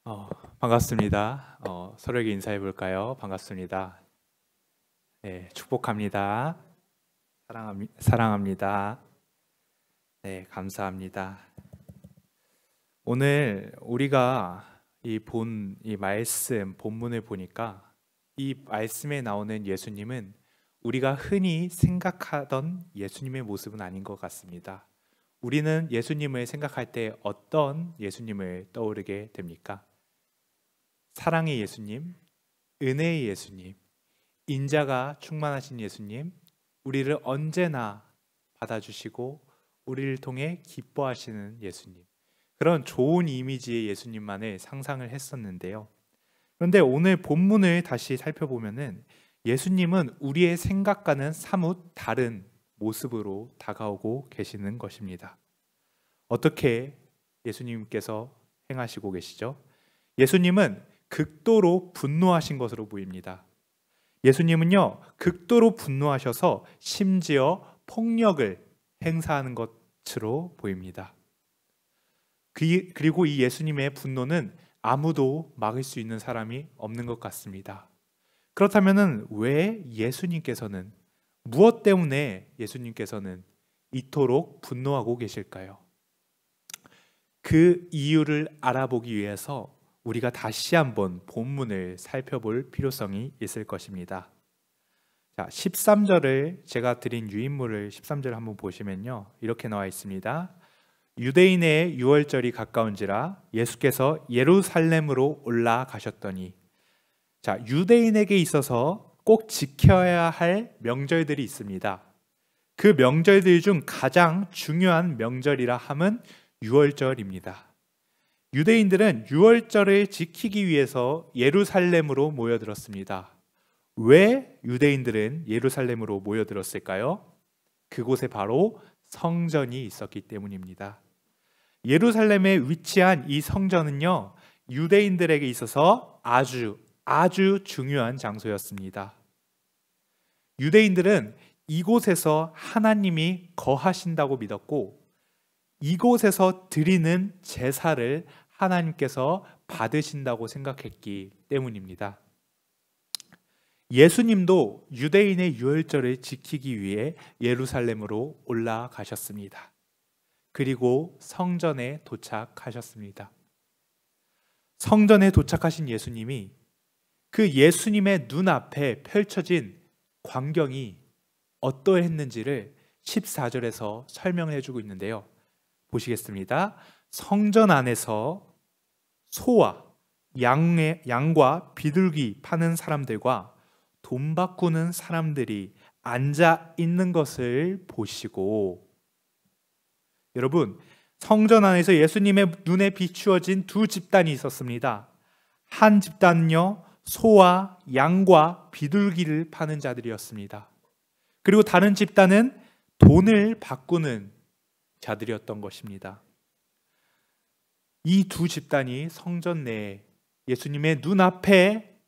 어, 반갑습니다. 서로에게 인사해 볼까요? 반갑습니다. 네, 축복합니다. 사랑합니다. 네, 감사합니다. 오늘 우리가 이 말씀, 본문을 보니까 이 말씀에 나오는 예수님은 우리가 흔히 생각하던 예수님의 모습은 아닌 것 같습니다. 우리는 예수님을 생각할 때 어떤 예수님을 떠오르게 됩니까? 사랑의 예수님, 은혜의 예수님, 인자가 충만하신 예수님, 우리를 언제나 받아주시고 우리를 통해 기뻐하시는 예수님, 그런 좋은 이미지의 예수님만을 상상을 했었는데요. 그런데 오늘 본문을 다시 살펴보면은 예수님은 우리의 생각과는 사뭇 다른 모습으로 다가오고 계시는 것입니다. 어떻게 예수님께서 행하시고 계시죠? 예수님은 극도로 분노하신 것으로 보입니다. 예수님은요, 극도로 분노하셔서 심지어 폭력을 행사하는 것으로 보입니다. 그리고 이 예수님의 분노는 아무도 막을 수 있는 사람이 없는 것 같습니다. 그렇다면 왜 예수님께서는, 무엇 때문에 예수님께서는 이토록 분노하고 계실까요? 그 이유를 알아보기 위해서 우리가 다시 한번 본문을 살펴볼 필요성이 있을 것입니다. 자, 13절을 제가 드린 유인물을 13절 한번 보시면요, 이렇게 나와 있습니다. 유대인의 유월절이 가까운지라 예수께서 예루살렘으로 올라가셨더니. 자, 유대인에게 있어서 꼭 지켜야 할 명절들이 있습니다. 그 명절들 중 가장 중요한 명절이라 함은 유월절입니다. 유대인들은 유월절을 지키기 위해서 예루살렘으로 모여들었습니다. 왜 유대인들은 예루살렘으로 모여들었을까요? 그곳에 바로 성전이 있었기 때문입니다. 예루살렘에 위치한 이 성전은요, 유대인들에게 있어서 아주 중요한 장소였습니다. 유대인들은 이곳에서 하나님이 거하신다고 믿었고, 이곳에서 드리는 제사를 하나님께서 받으신다고 생각했기 때문입니다. 예수님도 유대인의 유월절을 지키기 위해 예루살렘으로 올라가셨습니다. 그리고 성전에 도착하셨습니다. 성전에 도착하신 예수님이 그 예수님의 눈앞에 펼쳐진 광경이 어떠했는지를 14절에서 설명을 해주고 있는데요. 보시겠습니다. 성전 안에서 소와 양과 비둘기 파는 사람들과 돈 바꾸는 사람들이 앉아 있는 것을 보시고, 여러분, 성전 안에서 예수님의 눈에 비추어진 두 집단이 있었습니다. 한 집단은요, 소와 양과 비둘기를 파는 자들이었습니다. 그리고 다른 집단은 돈을 바꾸는 자들이었던 것입니다. 이 두 집단이 성전 내에 예수님의 눈앞에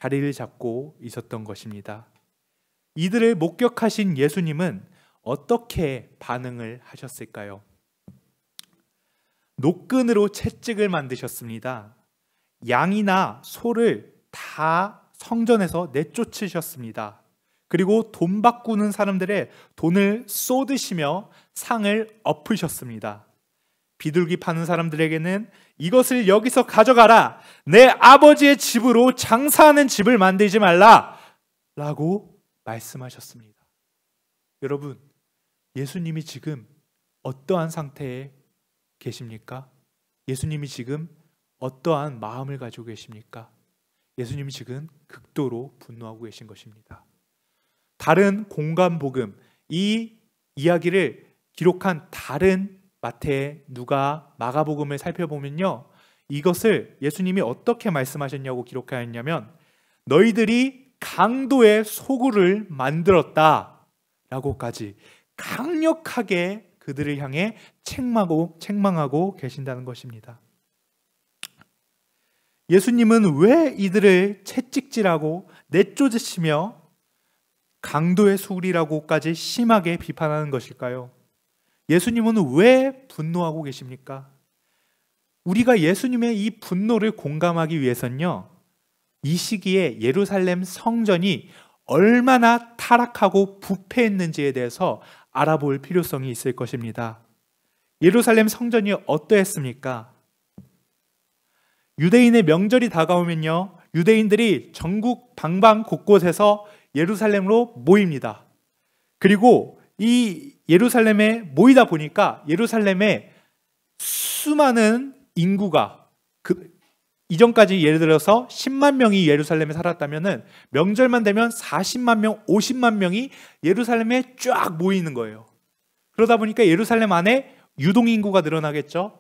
자리를 잡고 있었던 것입니다. 이들을 목격하신 예수님은 어떻게 반응을 하셨을까요? 노끈으로 채찍을 만드셨습니다. 양이나 소를 다 성전에서 내쫓으셨습니다. 그리고 돈 바꾸는 사람들의 돈을 쏟으시며 상을 엎으셨습니다. 비둘기 파는 사람들에게는 이것을 여기서 가져가라, 내 아버지의 집으로 장사하는 집을 만들지 말라 라고 말씀하셨습니다. 여러분, 예수님이 지금 어떠한 상태에 계십니까? 예수님이 지금 어떠한 마음을 가지고 계십니까? 예수님이 지금 극도로 분노하고 계신 것입니다. 다른 공관복음, 이 이야기를 기록한 다른 마태, 누가, 마가복음을 살펴보면요, 이것을 예수님이 어떻게 말씀하셨냐고 기록하였냐면, 너희들이 강도의 소굴을 만들었다 라고까지 강력하게 그들을 향해 책망하고 계신다는 것입니다. 예수님은 왜 이들을 채찍질하고 내쫓으시며 강도의 소굴이라고까지 심하게 비판하는 것일까요? 예수님은 왜 분노하고 계십니까? 우리가 예수님의 이 분노를 공감하기 위해서는요, 이 시기에 예루살렘 성전이 얼마나 타락하고 부패했는지에 대해서 알아볼 필요성이 있을 것입니다. 예루살렘 성전이 어떠했습니까? 유대인의 명절이 다가오면요, 유대인들이 전국 방방 곳곳에서 예루살렘으로 모입니다. 그리고 이 예루살렘에 모이다 보니까 예루살렘에 수많은 인구가, 이전까지 예를 들어서 10만 명이 예루살렘에 살았다면은 명절만 되면 40만 명, 50만 명이 예루살렘에 쫙 모이는 거예요. 그러다 보니까 예루살렘 안에 유동인구가 늘어나겠죠.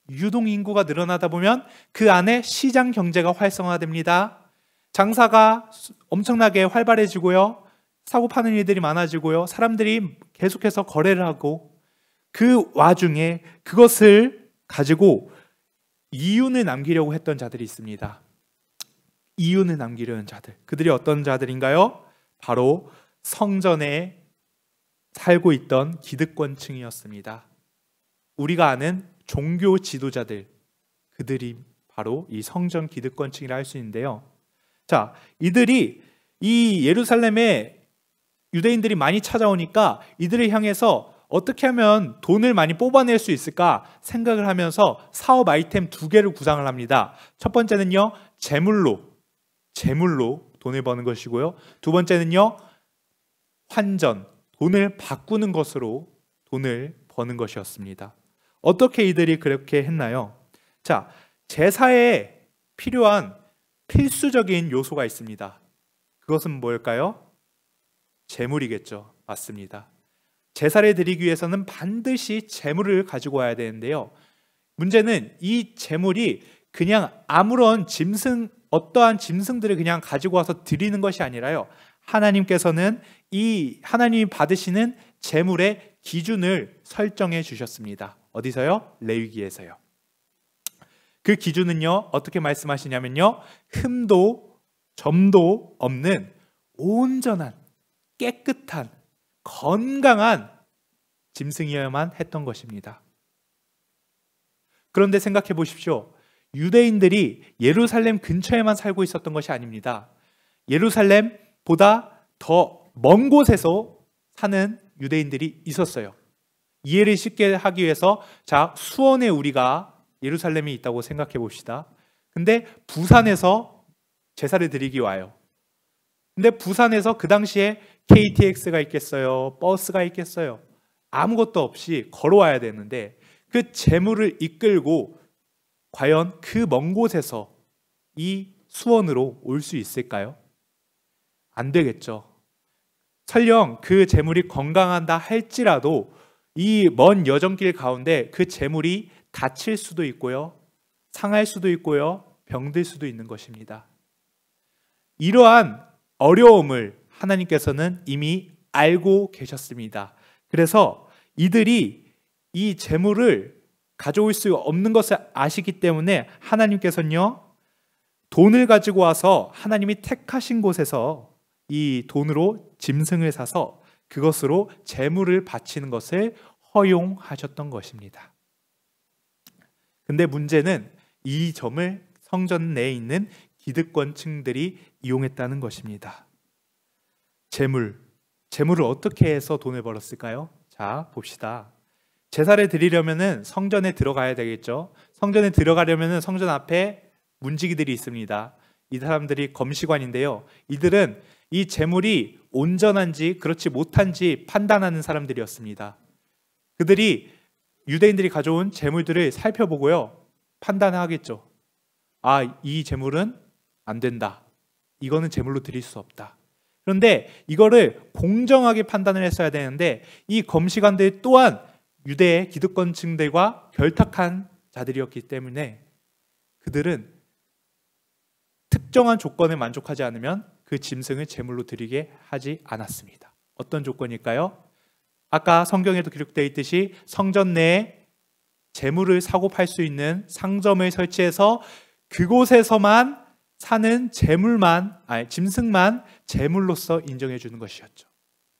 유동인구가 늘어나다 보면 그 안에 시장 경제가 활성화됩니다. 장사가 엄청나게 활발해지고요, 사고 파는 일들이 많아지고요, 사람들이 계속해서 거래를 하고, 그 와중에 그것을 가지고 이윤을 남기려고 했던 자들이 있습니다. 이윤을 남기려는 자들, 그들이 어떤 자들인가요? 바로 성전에 살고 있던 기득권층이었습니다. 우리가 아는 종교 지도자들, 그들이 바로 이 성전 기득권층이라 할 수 있는데요. 자, 이들이 이 예루살렘에 유대인들이 많이 찾아오니까 이들을 향해서 어떻게 하면 돈을 많이 뽑아낼 수 있을까 생각을 하면서 사업 아이템 2개를 구상을 합니다. 첫 번째는요, 제물로 돈을 버는 것이고요, 두 번째는요, 환전, 돈을 바꾸는 것으로 돈을 버는 것이었습니다. 어떻게 이들이 그렇게 했나요? 자, 제사에 필요한 필수적인 요소가 있습니다. 그것은 뭘까요? 제물이겠죠. 맞습니다. 제사를 드리기 위해서는 반드시 제물을 가지고 와야 되는데요, 문제는 이 제물이 그냥 아무런 어떠한 짐승들을 그냥 가지고 와서 드리는 것이 아니라요, 하나님께서는 이 하나님이 받으시는 제물의 기준을 설정해 주셨습니다. 어디서요? 레위기에서요. 그 기준은요, 어떻게 말씀하시냐면요, 흠도 점도 없는 온전한 깨끗한 건강한 짐승이어야만 했던 것입니다. 그런데 생각해 보십시오. 유대인들이 예루살렘 근처에만 살고 있었던 것이 아닙니다. 예루살렘보다 더 먼 곳에서 사는 유대인들이 있었어요. 이해를 쉽게 하기 위해서, 자, 수원에 우리가 예루살렘이 있다고 생각해 봅시다. 근데 부산에서 제사를 드리기 와요. 근데 부산에서 그 당시에 KTX가 있겠어요? 버스가 있겠어요? 아무것도 없이 걸어와야 되는데 그 제물을 이끌고 과연 그 먼 곳에서 이 수원으로 올 수 있을까요? 안 되겠죠. 설령 그 제물이 건강하다 할지라도 이 먼 여정길 가운데 그 제물이 다칠 수도 있고요, 상할 수도 있고요, 병들 수도 있는 것입니다. 이러한 어려움을 하나님께서는 이미 알고 계셨습니다. 그래서 이들이 이 제물을 가져올 수 없는 것을 아시기 때문에 하나님께서는요, 돈을 가지고 와서 하나님이 택하신 곳에서 이 돈으로 짐승을 사서 그것으로 제물을 바치는 것을 허용하셨던 것입니다. 근데 문제는 이 점을 성전 내에 있는 기득권층들이 이용했다는 것입니다. 제물을 어떻게 해서 돈을 벌었을까요? 자, 봅시다. 제사를 드리려면은 성전에 들어가야 되겠죠. 성전에 들어가려면은 성전 앞에 문지기들이 있습니다. 이 사람들이 검시관인데요, 이들은 이 제물이 온전한지 그렇지 못한지 판단하는 사람들이었습니다. 그들이 유대인들이 가져온 제물들을 살펴보고요, 판단하겠죠. 아, 이 제물은 안 된다, 이거는 제물로 드릴 수 없다. 그런데 이거를 공정하게 판단을 했어야 되는데 이 검시관들 또한 유대의 기득권층들과 결탁한 자들이었기 때문에 그들은 특정한 조건에 만족하지 않으면 그 짐승을 제물로 드리게 하지 않았습니다. 어떤 조건일까요? 아까 성경에도 기록되어 있듯이 성전 내에 제물을 사고 팔 수 있는 상점을 설치해서 그곳에서만 사는 짐승만 제물로서 인정해 주는 것이었죠.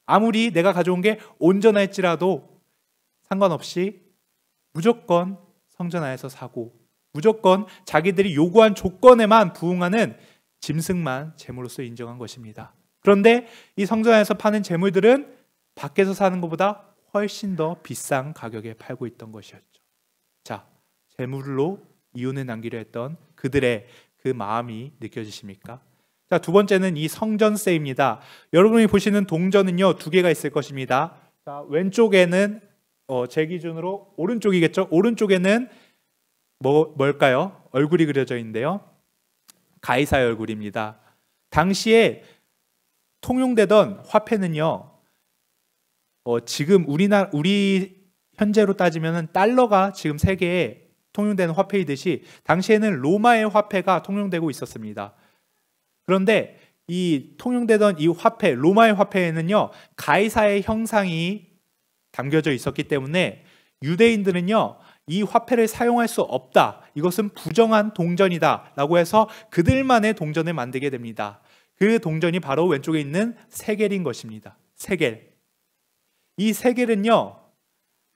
아무리 내가 가져온 게 온전할지라도 상관없이 무조건 성전 안에서 사고 무조건 자기들이 요구한 조건에만 부응하는 짐승만 제물로서 인정한 것입니다. 그런데 이 성전 안에서 파는 제물들은 밖에서 사는 것보다 훨씬 더 비싼 가격에 팔고 있던 것이었죠. 자, 제물로 이혼을 남기려 했던 그들의 그 마음이 느껴지십니까? 자, 두 번째는 이 성전세입니다. 여러분이 보시는 동전은요, 두 개가 있을 것입니다. 자, 왼쪽에는 제 기준으로 오른쪽이겠죠. 오른쪽에는 뭘까요? 얼굴이 그려져 있는데요. 가이사의 얼굴입니다. 당시에 통용되던 화폐는요, 지금 우리 현재로 따지면 달러가 지금 세계에 통용되는 화폐이듯이 당시에는 로마의 화폐가 통용되고 있었습니다. 그런데 이 통용되던 이 화폐, 로마의 화폐에는요, 가이사의 형상이 담겨져 있었기 때문에 유대인들은요, 이 화폐를 사용할 수 없다, 이것은 부정한 동전이다 라고 해서 그들만의 동전을 만들게 됩니다. 그 동전이 바로 왼쪽에 있는 세겔인 것입니다. 세겔. 이 세겔은요,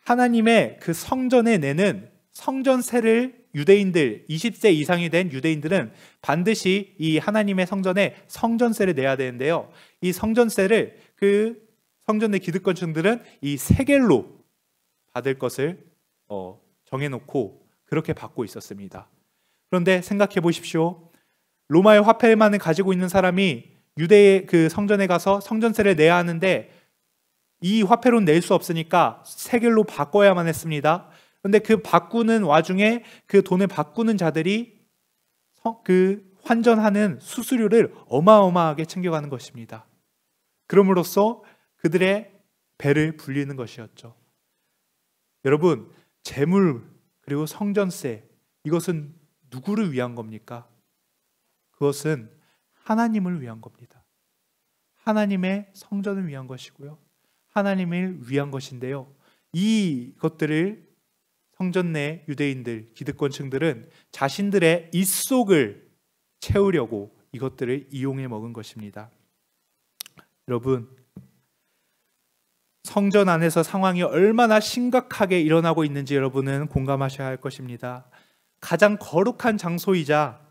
하나님의 그 성전에 내는 성전세를 유대인들, 20세 이상이 된 유대인들은 반드시 이 하나님의 성전에 성전세를 내야 되는데요, 이 성전세를 그 성전 내 기득권층들은 이 세겔로 받을 것을 정해놓고 그렇게 받고 있었습니다. 그런데 생각해 보십시오. 로마의 화폐만을 가지고 있는 사람이 유대의 그 성전에 가서 성전세를 내야 하는데 이 화폐로는 낼 수 없으니까 세겔로 바꿔야만 했습니다. 그런데 그 바꾸는 와중에 그 돈을 바꾸는 자들이 그 환전하는 수수료를 어마어마하게 챙겨가는 것입니다. 그럼으로써 그들의 배를 불리는 것이었죠. 여러분, 재물 그리고 성전세, 이것은 누구를 위한 겁니까? 그것은 하나님을 위한 겁니다. 하나님의 성전을 위한 것이고요, 하나님을 위한 것인데요, 이것들을 성전 내 유대인들, 기득권층들은 자신들의 입속을 채우려고 이것들을 이용해 먹은 것입니다. 여러분, 성전 안에서 상황이 얼마나 심각하게 일어나고 있는지 여러분은 공감하셔야 할 것입니다. 가장 거룩한 장소이자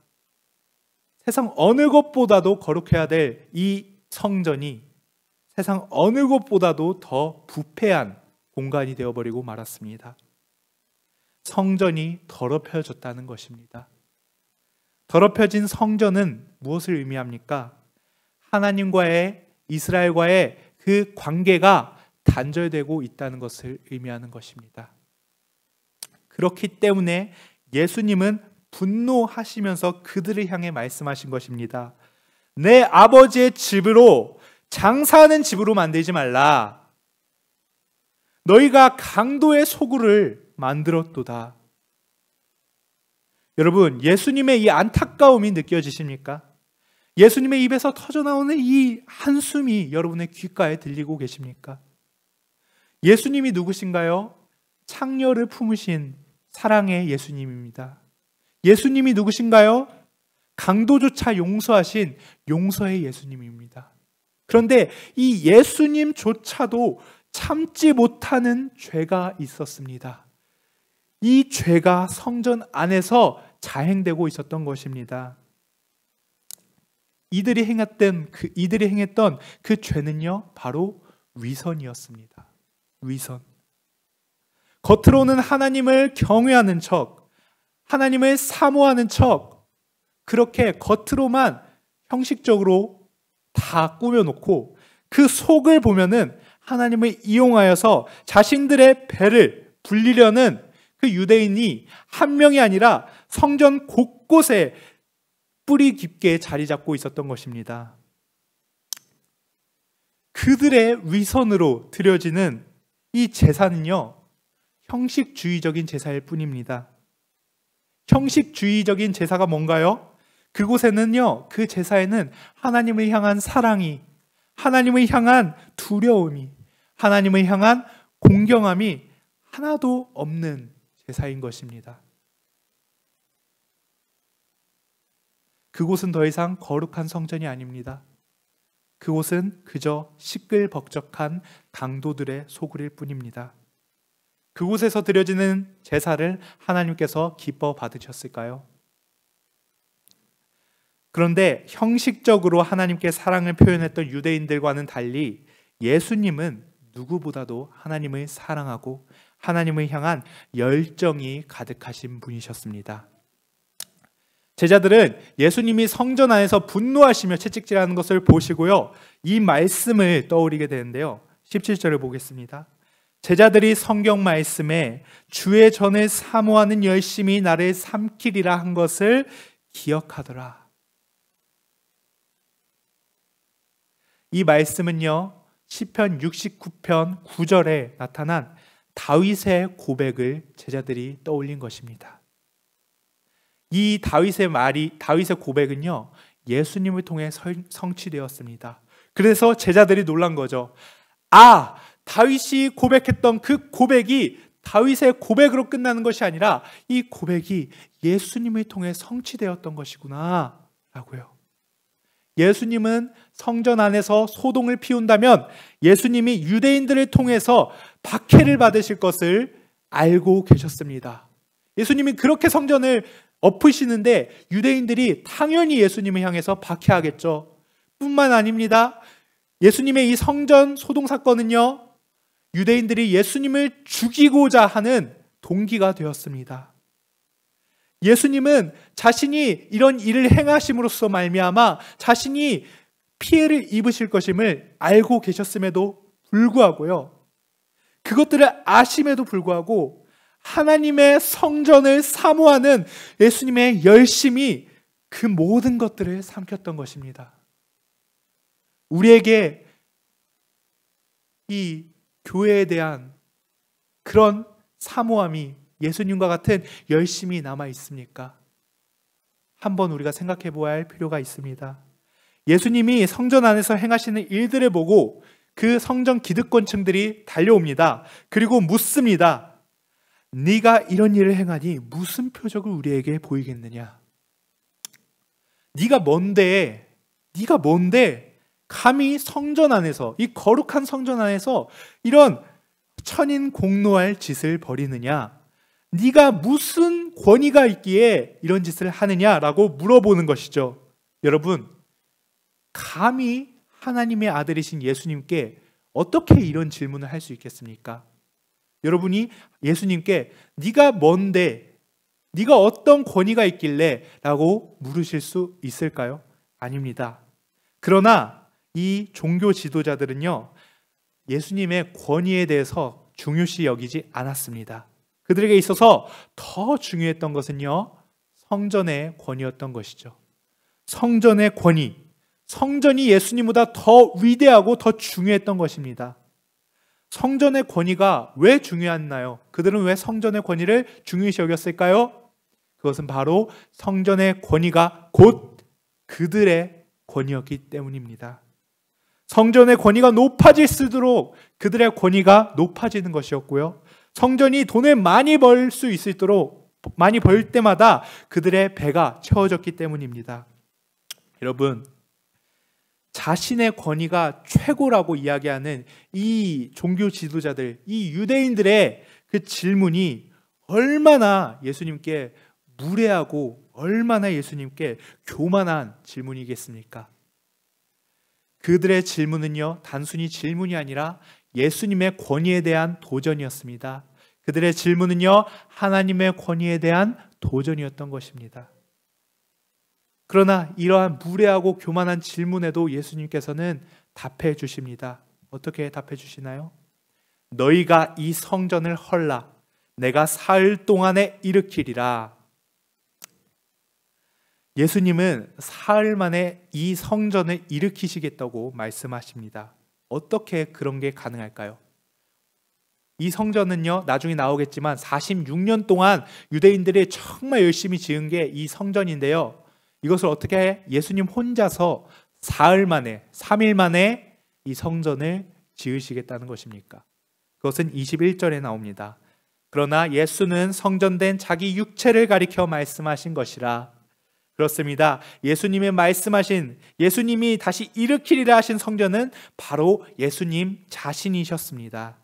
세상 어느 것보다도 거룩해야 될 이 성전이 세상 어느 곳보다도 더 부패한 공간이 되어버리고 말았습니다. 성전이 더럽혀졌다는 것입니다. 더럽혀진 성전은 무엇을 의미합니까? 하나님과의, 이스라엘과의 그 관계가 단절되고 있다는 것을 의미하는 것입니다. 그렇기 때문에 예수님은 분노하시면서 그들을 향해 말씀하신 것입니다. 내 아버지의 집으로, 장사하는 집으로 만들지 말라. 너희가 강도의 소굴을 만들었도다. 여러분, 예수님의 이 안타까움이 느껴지십니까? 예수님의 입에서 터져나오는 이 한숨이 여러분의 귓가에 들리고 계십니까? 예수님이 누구신가요? 창녀를 품으신 사랑의 예수님입니다. 예수님이 누구신가요? 강도조차 용서하신 용서의 예수님입니다. 그런데 이 예수님조차도 참지 못하는 죄가 있었습니다. 이 죄가 성전 안에서 자행되고 있었던 것입니다. 이들이 행했던 그 죄는요, 바로 위선이었습니다. 위선. 겉으로는 하나님을 경외하는 척, 하나님을 사모하는 척, 그렇게 겉으로만 형식적으로 다 꾸며놓고 그 속을 보면은 하나님을 이용하여서 자신들의 배를 불리려는 그 유대인이 한 명이 아니라 성전 곳곳에 뿌리 깊게 자리 잡고 있었던 것입니다. 그들의 위선으로 드려지는 이 제사는요, 형식주의적인 제사일 뿐입니다. 형식주의적인 제사가 뭔가요? 그곳에는요, 그 제사에는 하나님을 향한 사랑이, 하나님을 향한 두려움이, 하나님을 향한 공경함이 하나도 없는 제사인 것입니다. 그곳은 더 이상 거룩한 성전이 아닙니다. 그곳은 그저 시끌벅적한 강도들의 소굴일 뿐입니다. 그곳에서 드려지는 제사를 하나님께서 기뻐 받으셨을까요? 그런데 형식적으로 하나님께 사랑을 표현했던 유대인들과는 달리 예수님은 누구보다도 하나님을 사랑하고 하나님을 향한 열정이 가득하신 분이셨습니다. 제자들은 예수님이 성전 안에서 분노하시며 채찍질하는 것을 보시고요, 이 말씀을 떠올리게 되는데요. 17절을 보겠습니다. 제자들이 성경 말씀에 주의 전을 사모하는 열심이 나를 삼키리라 한 것을 기억하더라. 이 말씀은요, 시편 69편 9절에 나타난 다윗의 고백을 제자들이 떠올린 것입니다. 이 다윗의 고백은요, 예수님을 통해 성취되었습니다. 그래서 제자들이 놀란 거죠. 아, 다윗이 고백했던 그 고백이 다윗의 고백으로 끝나는 것이 아니라 이 고백이 예수님을 통해 성취되었던 것이구나 라고요. 예수님은 성전 안에서 소동을 피운다면 예수님이 유대인들을 통해서 박해를 받으실 것을 알고 계셨습니다. 예수님이 그렇게 성전을 엎으시는데 유대인들이 당연히 예수님을 향해서 박해하겠죠. 뿐만 아닙니다. 예수님의 이 성전 소동 사건은요, 유대인들이 예수님을 죽이고자 하는 동기가 되었습니다. 예수님은 자신이 이런 일을 행하심으로써 말미암아 자신이 피해를 입으실 것임을 알고 계셨음에도 불구하고요, 그것들을 아심에도 불구하고 하나님의 성전을 사모하는 예수님의 열심이 그 모든 것들을 삼켰던 것입니다. 우리에게 이 교회에 대한 그런 사모함이, 예수님과 같은 열심이 남아 있습니까? 한번 우리가 생각해 보아야 할 필요가 있습니다. 예수님이 성전 안에서 행하시는 일들을 보고 그 성전 기득권층들이 달려옵니다. 그리고 묻습니다. 네가 이런 일을 행하니 무슨 표적을 우리에게 보이겠느냐? 네가 뭔데 감히 성전 안에서, 이 거룩한 성전 안에서 이런 천인공노할 짓을 벌이느냐? 네가 무슨 권위가 있기에 이런 짓을 하느냐라고 물어보는 것이죠. 여러분, 감히 하나님의 아들이신 예수님께 어떻게 이런 질문을 할 수 있겠습니까? 여러분이 예수님께 네가 뭔데, 네가 어떤 권위가 있길래 라고 물으실 수 있을까요? 아닙니다. 그러나 이 종교 지도자들은요, 예수님의 권위에 대해서 중요시 여기지 않았습니다. 그들에게 있어서 더 중요했던 것은요, 성전의 권위였던 것이죠. 성전의 권위, 성전이 예수님보다 더 위대하고 더 중요했던 것입니다. 성전의 권위가 왜 중요했나요? 그들은 왜 성전의 권위를 중요시 여겼을까요? 그것은 바로 성전의 권위가 곧 그들의 권위였기 때문입니다. 성전의 권위가 높아질수록 그들의 권위가 높아지는 것이었고요, 성전이 돈을 많이 벌 수 있도록 많이 벌 때마다 그들의 배가 채워졌기 때문입니다. 여러분, 자신의 권위가 최고라고 이야기하는 이 종교 지도자들, 이 유대인들의 그 질문이 얼마나 예수님께 무례하고 얼마나 예수님께 교만한 질문이겠습니까? 그들의 질문은요, 단순히 질문이 아니라 예수님의 권위에 대한 도전이었습니다. 그들의 질문은요, 하나님의 권위에 대한 도전이었던 것입니다. 그러나 이러한 무례하고 교만한 질문에도 예수님께서는 답해 주십니다. 어떻게 답해 주시나요? 너희가 이 성전을 헐라 내가 사흘 동안에 일으키리라. 예수님은 사흘 만에 이 성전을 일으키시겠다고 말씀하십니다. 어떻게 그런 게 가능할까요? 이 성전은요, 나중에 나오겠지만 46년 동안 유대인들이 정말 열심히 지은 게 이 성전인데요, 이것을 어떻게 예수님 혼자서 사흘 만에, 3일 만에 이 성전을 지으시겠다는 것입니까? 그것은 21절에 나옵니다. 그러나 예수는 성전된 자기 육체를 가리켜 말씀하신 것이라. 그렇습니다. 예수님이 말씀하신, 예수님이 다시 일으키리라 하신 성전은 바로 예수님 자신이셨습니다.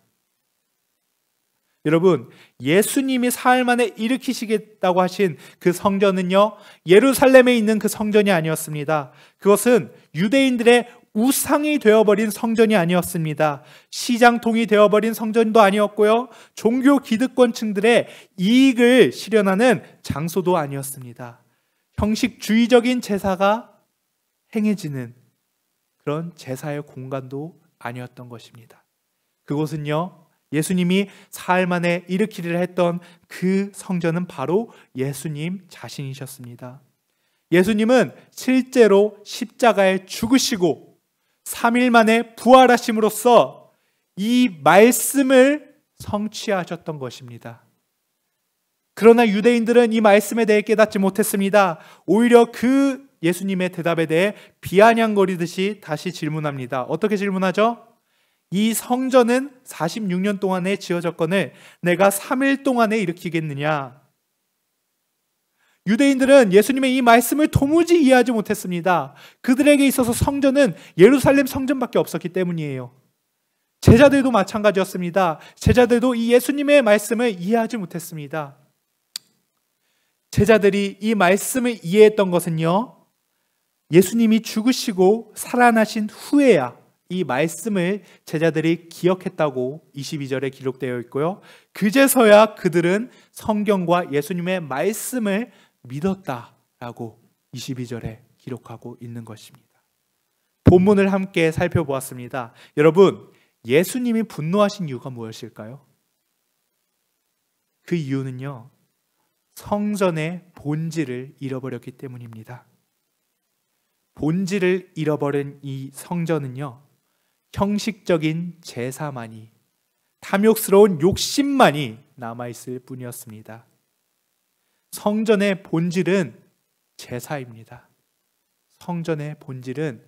여러분, 예수님이 사흘 만에 일으키시겠다고 하신 그 성전은요, 예루살렘에 있는 그 성전이 아니었습니다. 그것은 유대인들의 우상이 되어버린 성전이 아니었습니다. 시장통이 되어버린 성전도 아니었고요, 종교 기득권층들의 이익을 실현하는 장소도 아니었습니다. 형식주의적인 제사가 행해지는 그런 제사의 공간도 아니었던 것입니다. 그곳은요, 예수님이 사흘 만에 일으키리라 했던 그 성전은 바로 예수님 자신이셨습니다. 예수님은 실제로 십자가에 죽으시고 3일 만에 부활하심으로써 이 말씀을 성취하셨던 것입니다. 그러나 유대인들은 이 말씀에 대해 깨닫지 못했습니다. 오히려 그 예수님의 대답에 대해 비아냥거리듯이 다시 질문합니다. 어떻게 질문하죠? 이 성전은 46년 동안에 지어졌거늘 내가 3일 동안에 일으키겠느냐? 유대인들은 예수님의 이 말씀을 도무지 이해하지 못했습니다. 그들에게 있어서 성전은 예루살렘 성전밖에 없었기 때문이에요. 제자들도 마찬가지였습니다. 제자들도 이 예수님의 말씀을 이해하지 못했습니다. 제자들이 이 말씀을 이해했던 것은요, 예수님이 죽으시고 살아나신 후에야 이 말씀을 제자들이 기억했다고 22절에 기록되어 있고요, 그제서야 그들은 성경과 예수님의 말씀을 믿었다라고 22절에 기록하고 있는 것입니다. 본문을 함께 살펴보았습니다. 여러분, 예수님이 분노하신 이유가 무엇일까요? 그 이유는요, 성전의 본질을 잃어버렸기 때문입니다. 본질을 잃어버린 이 성전은요, 형식적인 제사만이, 탐욕스러운 욕심만이 남아있을 뿐이었습니다. 성전의 본질은 제사입니다. 성전의 본질은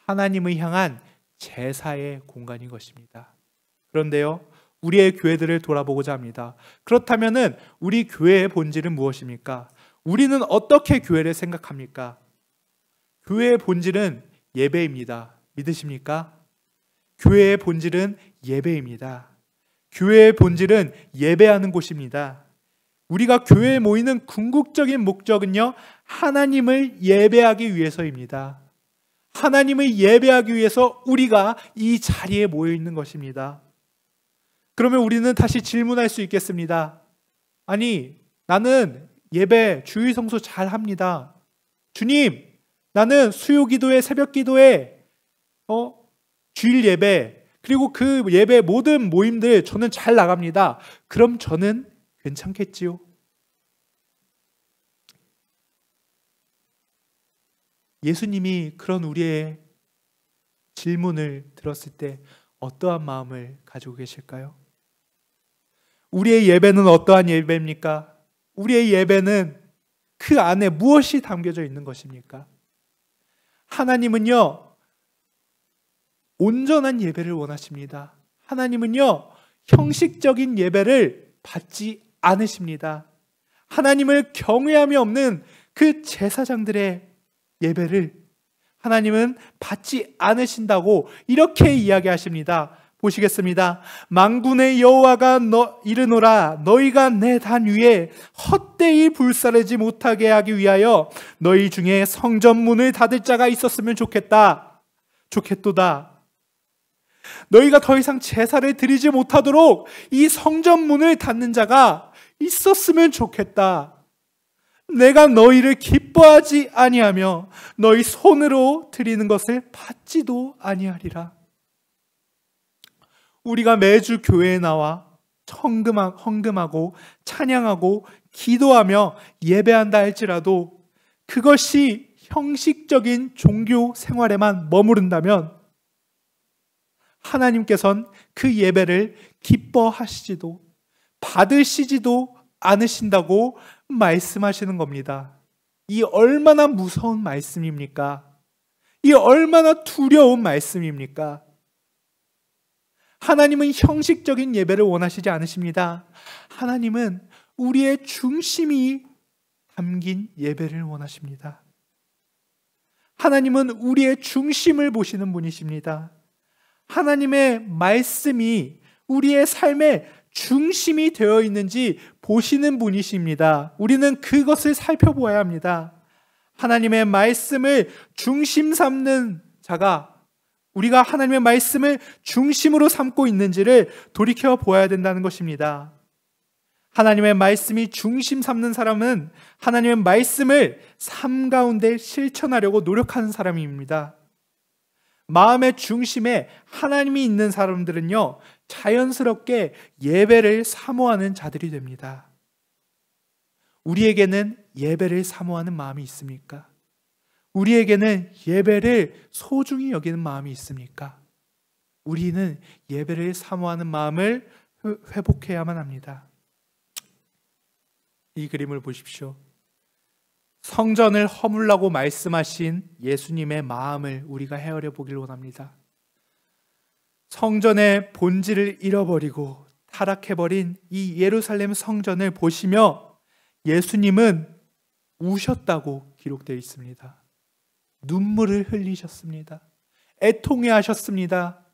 하나님을 향한 제사의 공간인 것입니다. 그런데요, 우리의 교회들을 돌아보고자 합니다. 그렇다면은 우리 교회의 본질은 무엇입니까? 우리는 어떻게 교회를 생각합니까? 교회의 본질은 예배입니다. 믿으십니까? 교회의 본질은 예배입니다. 교회의 본질은 예배하는 곳입니다. 우리가 교회에 모이는 궁극적인 목적은요, 하나님을 예배하기 위해서입니다. 하나님을 예배하기 위해서 우리가 이 자리에 모여 있는 것입니다. 그러면 우리는 다시 질문할 수 있겠습니다. 아니, 나는 예배, 주일 성수 잘 합니다. 주님, 나는 수요 기도회, 새벽 기도회, 주일 예배, 그리고 그 예배 모든 모임들 저는 잘 나갑니다. 그럼 저는 괜찮겠지요? 예수님이 그런 우리의 질문을 들었을 때 어떠한 마음을 가지고 계실까요? 우리의 예배는 어떠한 예배입니까? 우리의 예배는 그 안에 무엇이 담겨져 있는 것입니까? 하나님은요, 온전한 예배를 원하십니다. 하나님은요, 형식적인 예배를 받지 않으십니다. 하나님을 경외함이 없는 그 제사장들의 예배를 하나님은 받지 않으신다고 이렇게 이야기하십니다. 보시겠습니다. 만군의 여호와가 이르노라, 너희가 내 단 위에 헛되이 불사르지 못하게 하기 위하여 너희 중에 성전 문을 닫을 자가 있었으면 좋겠도다. 너희가 더 이상 제사를 드리지 못하도록 이 성전 문을 닫는 자가 있었으면 좋겠다. 내가 너희를 기뻐하지 아니하며 너희 손으로 드리는 것을 받지도 아니하리라. 우리가 매주 교회에 나와 헌금하고 찬양하고 기도하며 예배한다 할지라도 그것이 형식적인 종교 생활에만 머무른다면 하나님께서는 그 예배를 기뻐하시지도 받으시지도 않으신다고 말씀하시는 겁니다. 이 얼마나 무서운 말씀입니까? 이 얼마나 두려운 말씀입니까? 하나님은 형식적인 예배를 원하시지 않으십니다. 하나님은 우리의 중심이 담긴 예배를 원하십니다. 하나님은 우리의 중심을 보시는 분이십니다. 하나님의 말씀이 우리의 삶의 중심이 되어 있는지 보시는 분이십니다. 우리는 그것을 살펴보아야 합니다. 하나님의 말씀을 중심 삼는 자가, 우리가 하나님의 말씀을 중심으로 삼고 있는지를 돌이켜 보아야 된다는 것입니다. 하나님의 말씀이 중심 삼는 사람은 하나님의 말씀을 삶 가운데 실천하려고 노력하는 사람입니다. 마음의 중심에 하나님이 있는 사람들은요, 자연스럽게 예배를 사모하는 자들이 됩니다. 우리에게는 예배를 사모하는 마음이 있습니까? 우리에게는 예배를 소중히 여기는 마음이 있습니까? 우리는 예배를 사모하는 마음을 회복해야만 합니다. 이 그림을 보십시오. 성전을 허물라고 말씀하신 예수님의 마음을 우리가 헤아려 보길 원합니다. 성전의 본질을 잃어버리고 타락해버린 이 예루살렘 성전을 보시며 예수님은 우셨다고 기록되어 있습니다. 눈물을 흘리셨습니다. 애통해 하셨습니다.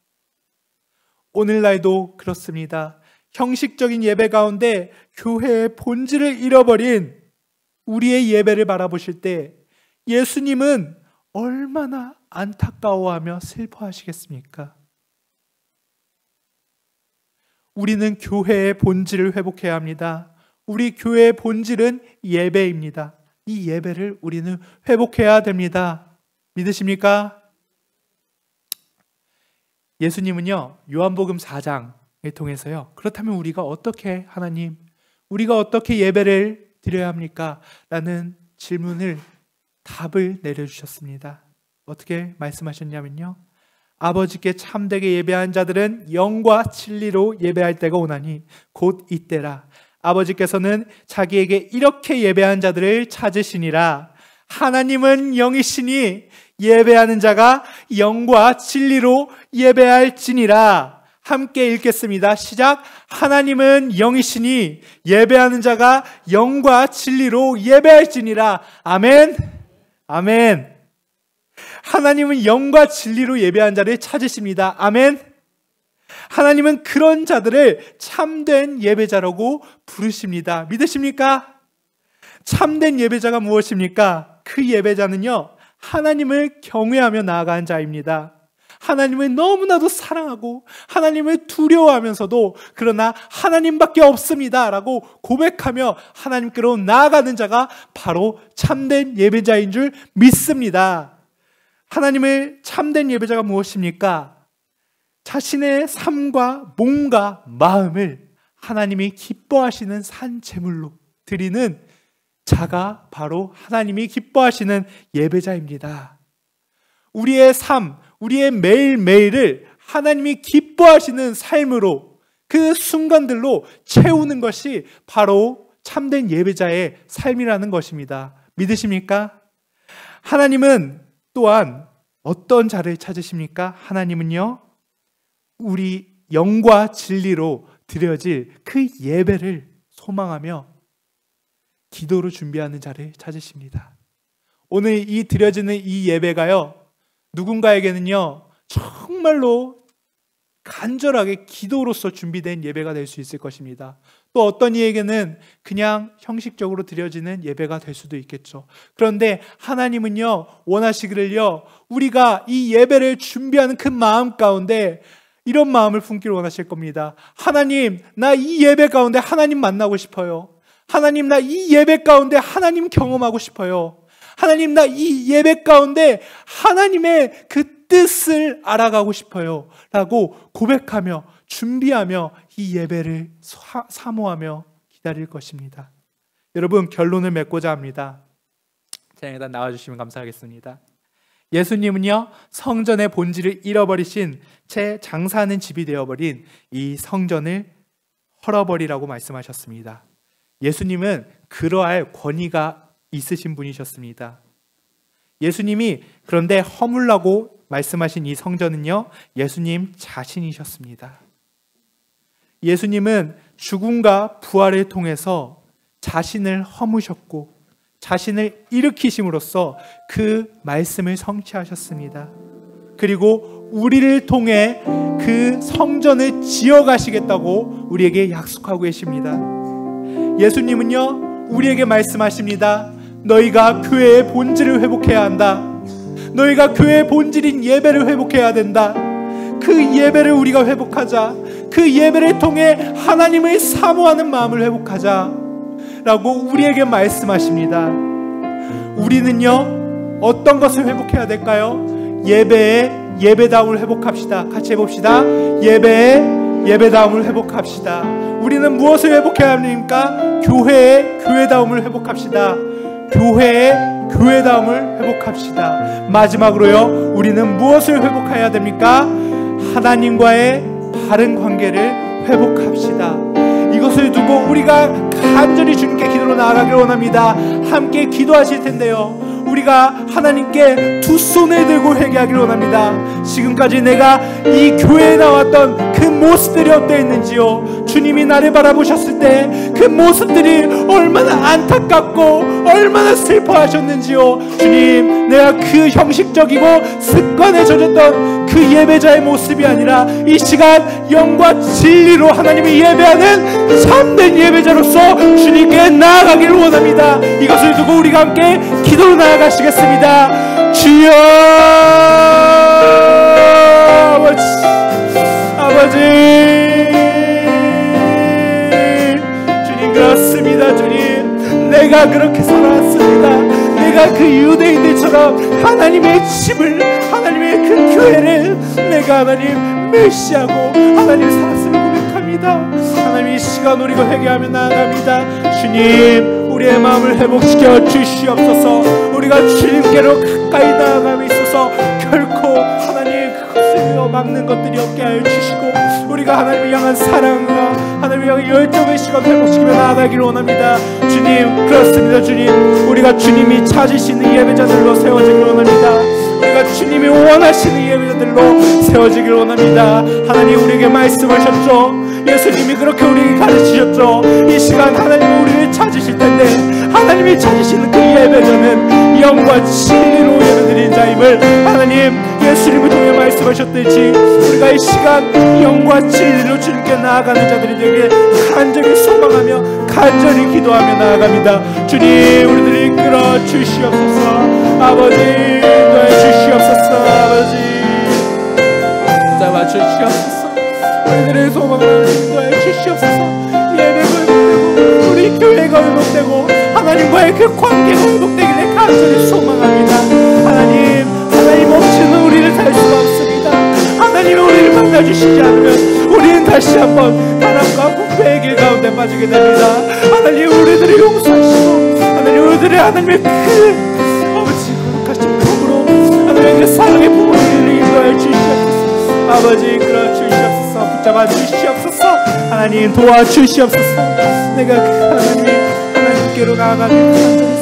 오늘날도 그렇습니다. 형식적인 예배 가운데 교회의 본질을 잃어버린 우리의 예배를 바라보실 때 예수님은 얼마나 안타까워하며 슬퍼하시겠습니까? 우리는 교회의 본질을 회복해야 합니다. 우리 교회의 본질은 예배입니다. 이 예배를 우리는 회복해야 됩니다. 믿으십니까? 예수님은요, 요한복음 4장을 통해서요, 그렇다면 우리가 어떻게 하나님, 우리가 어떻게 예배를 드려야 합니까? 라는 질문을, 답을 내려주셨습니다. 어떻게 말씀하셨냐면요, 아버지께 참되게 예배한 자들은 영과 진리로 예배할 때가 오나니 곧 이때라. 아버지께서는 자기에게 이렇게 예배한 자들을 찾으시니라. 하나님은 영이시니 예배하는 자가 영과 진리로 예배할지니라. 함께 읽겠습니다. 시작. 하나님은 영이시니 예배하는 자가 영과 진리로 예배할지니라. 아멘. 아멘. 하나님은 영과 진리로 예배한 자를 찾으십니다. 아멘. 하나님은 그런 자들을 참된 예배자라고 부르십니다. 믿으십니까? 참된 예배자가 무엇입니까? 그 예배자는요, 하나님을 경외하며 나아가는 자입니다. 하나님을 너무나도 사랑하고 하나님을 두려워하면서도 그러나 하나님밖에 없습니다 라고 고백하며 하나님께로 나아가는 자가 바로 참된 예배자인 줄 믿습니다. 하나님을 참된 예배자가 무엇입니까? 자신의 삶과 몸과 마음을 하나님이 기뻐하시는 산 제물로 드리는 자가 바로 하나님이 기뻐하시는 예배자입니다. 우리의 삶, 우리의 매일매일을 하나님이 기뻐하시는 삶으로, 그 순간들로 채우는 것이 바로 참된 예배자의 삶이라는 것입니다. 믿으십니까? 하나님은 또한 어떤 자를 찾으십니까? 하나님은요, 우리 영과 진리로 드려질 그 예배를 소망하며 기도로 준비하는 자를 찾으십니다. 오늘 이 드려지는 이 예배가요, 누군가에게는요, 정말로 간절하게 기도로서 준비된 예배가 될 수 있을 것입니다. 또 어떤 이에게는 그냥 형식적으로 드려지는 예배가 될 수도 있겠죠. 그런데 하나님은요, 원하시기를요, 우리가 이 예배를 준비하는 그 마음 가운데 이런 마음을 품기를 원하실 겁니다. 하나님, 나 이 예배 가운데 하나님 만나고 싶어요. 하나님, 나 이 예배 가운데 하나님 경험하고 싶어요. 하나님, 나 이 예배 가운데 하나님의 그 뜻을 알아가고 싶어요 라고 고백하며 준비하며 이 예배를 사모하며 기다릴 것입니다. 여러분, 결론을 맺고자 합니다. 찬양단 나와주시면 감사하겠습니다. 예수님은요, 성전의 본질을 잃어버리신 채 장사하는 집이 되어버린 이 성전을 헐어버리라고 말씀하셨습니다. 예수님은 그러할 권위가 있으신 분이셨습니다. 예수님이 그런데 허물라고 말씀하신 이 성전은요, 예수님 자신이셨습니다. 예수님은 죽음과 부활을 통해서 자신을 허무셨고 자신을 일으키심으로써 그 말씀을 성취하셨습니다. 그리고 우리를 통해 그 성전을 지어 가시겠다고 우리에게 약속하고 계십니다. 예수님은요, 우리에게 말씀하십니다. 너희가 교회의 본질을 회복해야 한다. 너희가 교회의 본질인 예배를 회복해야 된다. 그 예배를 우리가 회복하자. 그 예배를 통해 하나님을 사모하는 마음을 회복하자 라고 우리에게 말씀하십니다. 우리는요, 어떤 것을 회복해야 될까요? 예배의 예배다움을 회복합시다. 같이 해봅시다. 예배의 예배다움을 회복합시다. 우리는 무엇을 회복해야 합니까? 교회의 교회다움을 회복합시다. 교회의 교회다움을 회복합시다. 마지막으로요, 우리는 무엇을 회복해야 됩니까? 하나님과의 바른 관계를 회복합시다. 이것을 두고 우리가 간절히 주님께 기도로 나아가기를 원합니다. 함께 기도하실 텐데요, 우리가 하나님께 두 손을 들고 회개하기를 원합니다. 지금까지 내가 이 교회에 나왔던 그 모습들이 어떠했는지요? 주님이 나를 바라보셨을 때 그 모습들이 얼마나 안타깝고 얼마나 슬퍼하셨는지요? 주님, 내가 그 형식적이고 습관에 젖었던 그 예배자의 모습이 아니라 이 시간 영과 진리로 하나님을 예배하는 참된 예배자로서 주님께 나아가기를 원합니다. 이것을 두고 우리가 함께 기도로 나아가시겠습니다. 주여, 아버지, 주님, 그렇습니다. 주님, 내가 그렇게 살아왔습니다. 내가 그 유대인들처럼 하나님의 집을, 하나님의 그 교회를 내가 하나님 멸시하고 하나님 살았음을 고백합니다. 하나님, 이 시간 우리가 회개하며 나아갑니다. 주님, 우리의 마음을 회복시켜 주시옵소서. 우리가 주님께로 가까이 나아감에 있어서 결코 하나님 그것을 막는 것들이 없게 하여 주시고, 우리가 하나님을 향한 사랑과 하나님을 향한 열정의 시간 회복시키며 나아가기를 원합니다. 주님, 그렇습니다. 주님, 우리가 주님이 찾으시는 예배자들로 세워지기를 원합니다. 우리가 주님이 원하시는 예배자들로 세워지기를 원합니다. 하나님, 우리에게 말씀하셨죠. 예수님이 그렇게 우리에게 가르치셨죠. 이 시간 하나님이 우리를 찾으실 텐데, 하나님이 찾으시는 그 예배자는 영과 진리로 예배드리는 자임을 하나님 예수님을 통해 말씀하셨듯이, 우리가 이 시간 영과 진리로 주님께 나아가는 자들이 되게 간절히 소망하며 간절히 기도하며 나아갑니다. 주님, 우리들을 이끌어 주시옵소서. 아버지, 도와 주시옵소서. 아버지, 잡아 주시옵소서. 우리들의 소망을 인도하여 주시옵소서. 예배가 회복되고 우리 교회가 회복되고 하나님과의 그 관계가 회복되기를 간절히 소망합니다. 하나님, 하나님 없이는 우리를 살 수가 없습니다. 하나님이 우리를 만나주시지 않으면 우리는 다시 한번 타락과 부패의 길 가운데 빠지게 됩니다. 하나님, 우리들을 용서하시고 하나님, 우리들의 하나님의 그 아버지 거룩하신 품으로 하나님의 그 사랑의 품으로 우리를 인도하여 주시옵소서. 아버지, 이끌어 주시옵소서. 붙잡아 주시옵소서. 하나님, 도와주시옵소서. 내가 그 하나님께로 나아가는